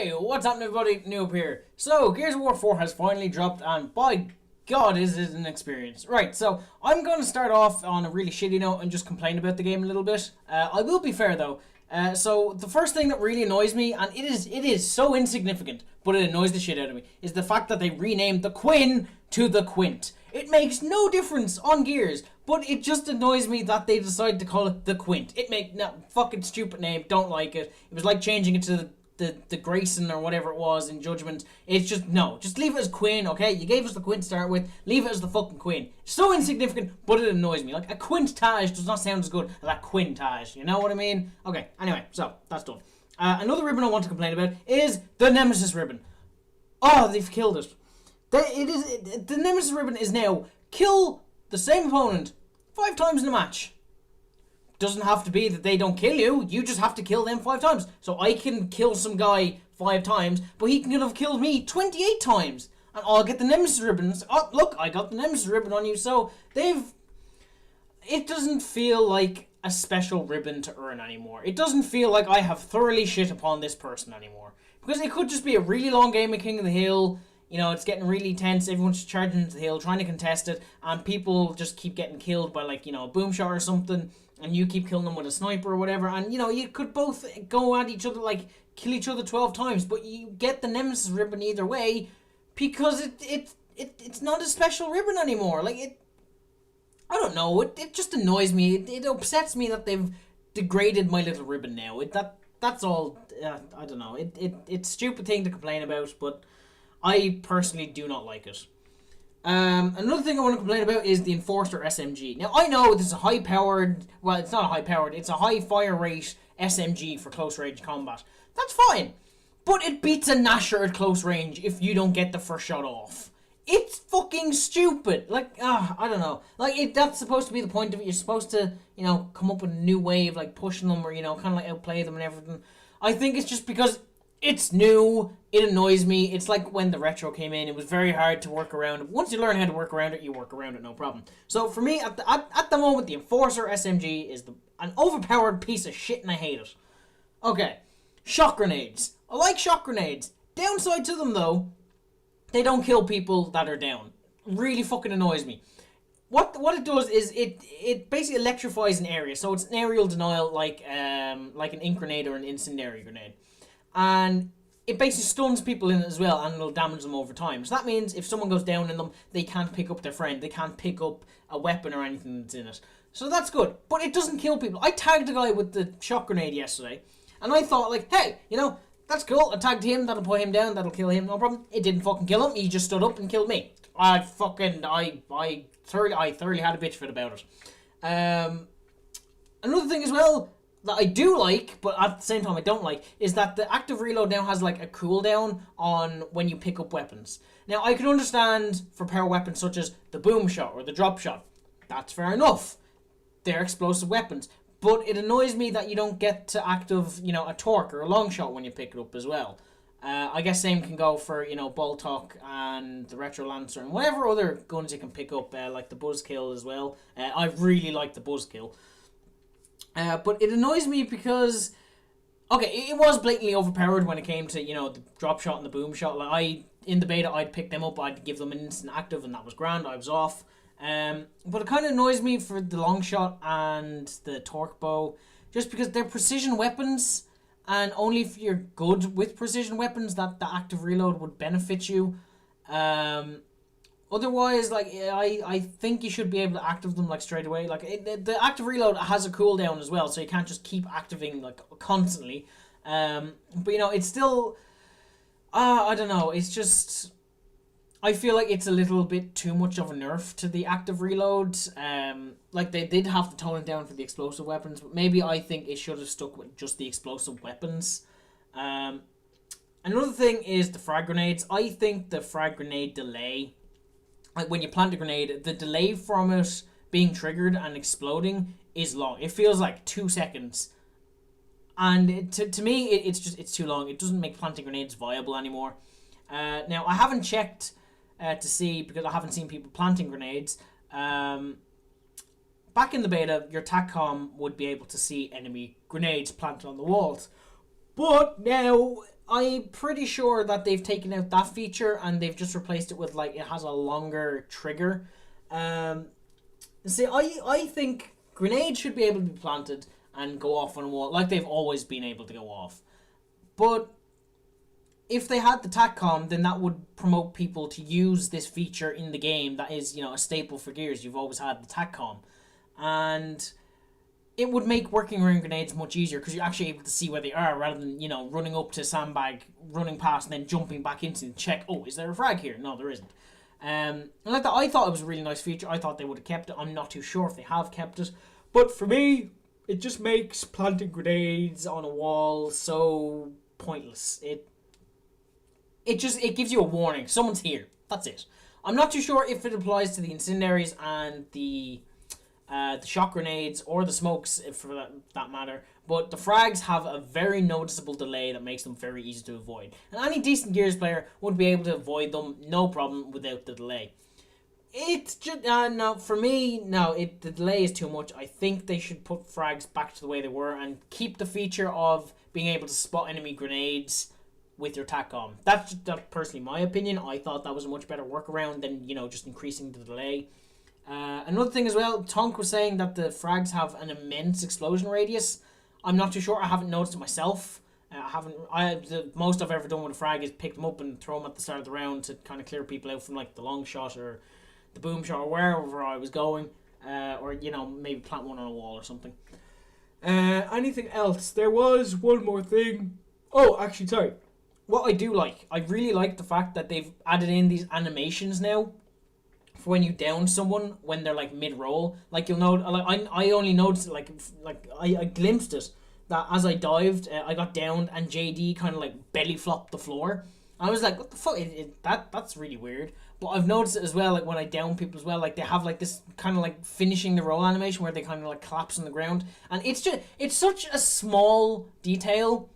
Hey, what's happening everybody? Noob here. So, Gears of War 4 has finally dropped and by God is it an experience. Right, so I'm going to start off on a really shitty note and just complain about the game a little bit. I will be fair though. So the first thing that really annoys me, and it is so insignificant, but it annoys the shit out of me, is the fact that they renamed the Quinn to the Quint. It makes no difference on Gears, but it just annoys me that they decided to call it the Quint. It make no fucking stupid name, don't like it. It was like changing it to the Grayson or whatever it was in Judgment. It's just, no. Just leave it as Quinn, okay? You gave us the Quinn to start with. Leave it as the fucking Quinn. It's so insignificant, but it annoys me. Like, a Quintage does not sound as good as a Quintage. You know what I mean? Okay, anyway, so, that's done. Another ribbon I want to complain about is the Nemesis ribbon. Oh, they've killed it. The Nemesis ribbon is now kill the same opponent 5 times in a match. Doesn't have to be that they don't kill you. You just have to kill them 5 times. So I can kill some guy 5 times, but he can have killed me 28 times. And I'll get the Nemesis ribbons. Oh, look, I got the Nemesis ribbon on you. So it doesn't feel like a special ribbon to earn anymore. It doesn't feel like I have thoroughly shit upon this person anymore. Because it could just be a really long game of King of the Hill. You know, it's getting really tense. Everyone's charging into the hill, trying to contest it. And people just keep getting killed by, like, you know, a boom shot or something. And you keep killing them with a sniper or whatever. And, you know, you could both go at each other, like, kill each other 12 times. But you get the Nemesis ribbon either way. Because it's not a special ribbon anymore. Like, I don't know. It just annoys me. It upsets me that they've degraded my little ribbon now. That's all. I don't know. It's a stupid thing to complain about. But I personally do not like it. Another thing I want to complain about is the Enforcer SMG. Now, I know this is a high-powered... Well, it's not a high-powered. It's a high fire rate SMG for close-range combat. That's fine. But it beats a Gnasher at close range if you don't get the first shot off. It's fucking stupid. Like, I don't know. Like, that's supposed to be the point of it. You're supposed to, you know, come up with a new way of, like, pushing them or, you know, kind of, like, outplay them and everything. I think it's just because it's new. It annoys me. It's like when the retro came in. It was very hard to work around. Once you learn how to work around it, you work around it, no problem. So for me, at the moment, the Enforcer SMG is an overpowered piece of shit, and I hate it. Okay, shock grenades. I like shock grenades. Downside to them, though, they don't kill people that are down. Really fucking annoys me. What it does is it basically electrifies an area. So it's an aerial denial like an ink grenade or an incendiary grenade. And it basically stuns people in it as well, and it'll damage them over time. So that means if someone goes down in them, they can't pick up their friend. They can't pick up a weapon or anything that's in it. So that's good. But it doesn't kill people. I tagged a guy with the shock grenade yesterday, and I thought, like, hey, you know, that's cool. I tagged him. That'll put him down. That'll kill him. No problem. It didn't fucking kill him. He just stood up and killed me. I thoroughly had a bitch fit about it. Another thing as well that I do like, but at the same time I don't like, is that the active reload now has like a cooldown on when you pick up weapons. Now, I can understand for power weapons such as the boom shot or the drop shot. That's fair enough. They're explosive weapons. But it annoys me that you don't get to active, you know, a torque or a long shot when you pick it up as well. I guess same can go for, you know, Boltok and the Retro Lancer and whatever other guns you can pick up, like the Buzzkill as well. I really like the Buzzkill. But it annoys me because, okay, it was blatantly overpowered when it came to, you know, the drop shot and the boom shot. Like, in the beta, I'd pick them up, I'd give them an instant active, and that was grand, I was off. But it kind of annoys me for the long shot and the torque bow, just because they're precision weapons, and only if you're good with precision weapons that the active reload would benefit you. Otherwise, like, I think you should be able to active them, like, straight away. Like, the active reload has a cooldown as well, so you can't just keep activating, like, constantly. But, you know, it's still... I don't know, it's just... I feel like it's a little bit too much of a nerf to the active reload. Like, they did have to tone it down for the explosive weapons, but maybe I think it should have stuck with just the explosive weapons. Another thing is the frag grenades. I think the frag grenade delay... Like, when you plant a grenade, the delay from it being triggered and exploding is long. It feels like 2 seconds. And to me, it's too long. It doesn't make planting grenades viable anymore. Now, I haven't checked to see, because I haven't seen people planting grenades. Back in the beta, your TACCOM would be able to see enemy grenades planted on the walls. But now, I'm pretty sure that they've taken out that feature and they've just replaced it with like it has a longer trigger. Um, See, I think grenades should be able to be planted and go off on a wall like they've always been able to go off. But if they had the TACCOM, then that would promote people to use this feature in the game that is, a staple for Gears. You've always had the TACCOM. And it would make working around grenades much easier because you're actually able to see where they are rather than, running up to sandbag, running past, and then jumping back into and check, oh, is there a frag here? No, there isn't. And like that, I thought it was a really nice feature. I thought they would have kept it. I'm not too sure if they have kept it. But for me, it just makes planting grenades on a wall so pointless. It gives you a warning. Someone's here. That's it. I'm not too sure if it applies to the incendiaries and the shock grenades or the smokes, if for that matter. But the frags have a very noticeable delay that makes them very easy to avoid. And any decent Gears player would be able to avoid them no problem without the delay. It's just no, for me, no. The delay is too much. I think they should put frags back to the way they were and keep the feature of being able to spot enemy grenades with your TACCOM. That's personally my opinion. I thought that was a much better workaround than just increasing the delay. Another thing as well, Tonk was saying that the frags have an immense explosion radius. I'm not too sure. I haven't noticed it myself. The most I've ever done with a frag is pick them up and throw them at the start of the round to kind of clear people out from like the long shot or the boom shot or wherever I was going, or maybe plant one on a wall or something. Anything else? There was one more thing. Oh, actually, sorry. What I really like the fact that they've added in these animations now for when you down someone when they're like mid-roll. Like you'll know, like I only noticed it like I glimpsed it that as I dived, I got downed and JD kind of like belly flopped the floor. I was like, what the fuck? That's really weird. But I've noticed it as well, like when I down people as well, like they have like this kind of like finishing the roll animation where they kind of like collapse on the ground, and it's such a small detail,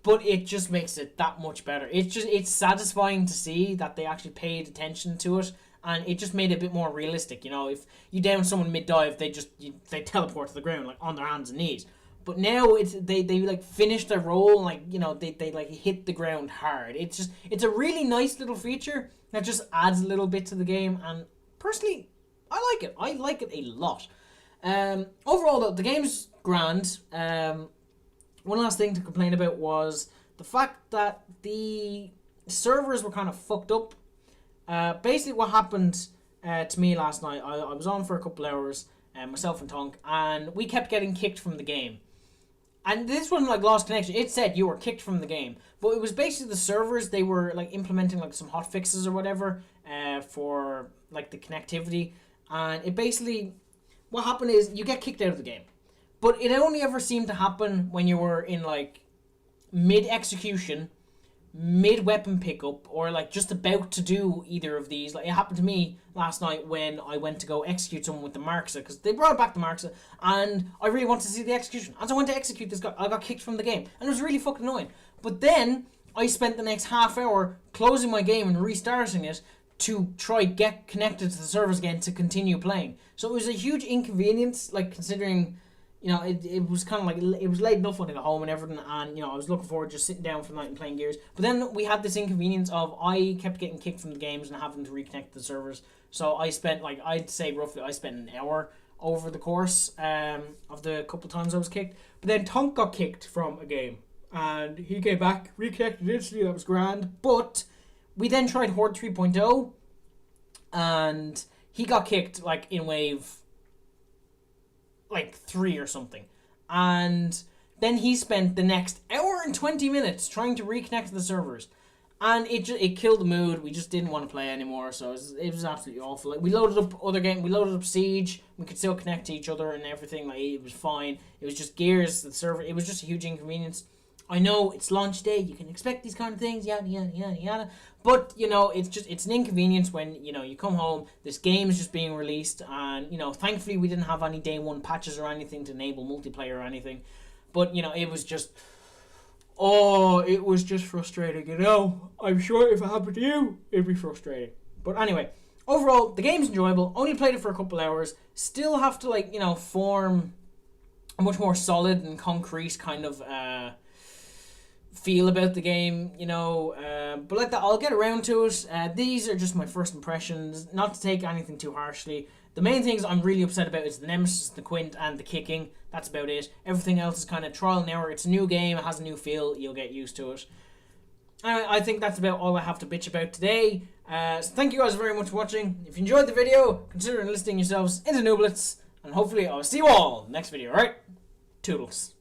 but it just makes it that much better. It's satisfying to see that they actually paid attention to it, and it just made it a bit more realistic. If you down someone mid dive, they teleport to the ground like on their hands and knees. But now they like finish their roll, like they like hit the ground hard. It's a really nice little feature that just adds a little bit to the game, and personally, I like it. I like it a lot. Overall, though, the game's grand. One last thing to complain about was the fact that the servers were kind of fucked up. Basically, what happened to me last night, I was on for a couple hours, myself and Tonk, and we kept getting kicked from the game. And this wasn't like lost connection. It said you were kicked from the game. But it was basically the servers, they were like implementing like some hot fixes or whatever for like the connectivity. And it basically, what happened is you get kicked out of the game. But it only ever seemed to happen when you were in like mid-execution, mid-weapon pickup, or like just about to do either of these. Like it happened to me last night when I went to go execute someone with the Marxa, because they brought back the Marxa and I really wanted to see the execution. As I went to execute this guy, I got kicked from the game, and it was really fucking annoying. But then I spent the next half hour closing my game and restarting it to try get connected to the servers again to continue playing. So it was a huge inconvenience, like considering it was kind of like, it was late enough when I got home and everything, and I was looking forward to just sitting down for the night and playing Gears. But then we had this inconvenience of I kept getting kicked from the games and having to reconnect the servers. So I spent I'd say roughly I spent an hour over the course of the couple of times I was kicked. But then Tonk got kicked from a game and he came back, reconnected instantly. That was grand. But we then tried Horde 3.0 and he got kicked like in wave like 3 or something, and then he spent the next hour and 20 minutes trying to reconnect to the servers, and it killed the mood. We just didn't want to play anymore, so it was absolutely awful. Like we loaded up Siege, we could still connect to each other and everything, like it was fine. It was just Gears, the server, it was just a huge inconvenience. I know it's launch day, you can expect these kind of things, yada yada yada yada. But it's an inconvenience when you come home. This game is just being released, and thankfully we didn't have any day one patches or anything to enable multiplayer or anything. But it was just, it was just frustrating. I'm sure if it happened to you, it'd be frustrating. But anyway, overall the game's enjoyable. Only played it for a couple hours. Still have to form a much more solid and concrete kind of feel about the game, but like that, I'll get around to it. These are just my first impressions, not to take anything too harshly. The main things I'm really upset about is the Nemesis, the Quint, and the kicking. That's about it. Everything else is kind of trial and error. It's a new game, it has a new feel, you'll get used to it. And I think that's about all I have to bitch about today. So thank you guys very much for watching. If you enjoyed the video, consider enlisting yourselves into Nooblets, and hopefully I'll see you all next video, alright? Toodles.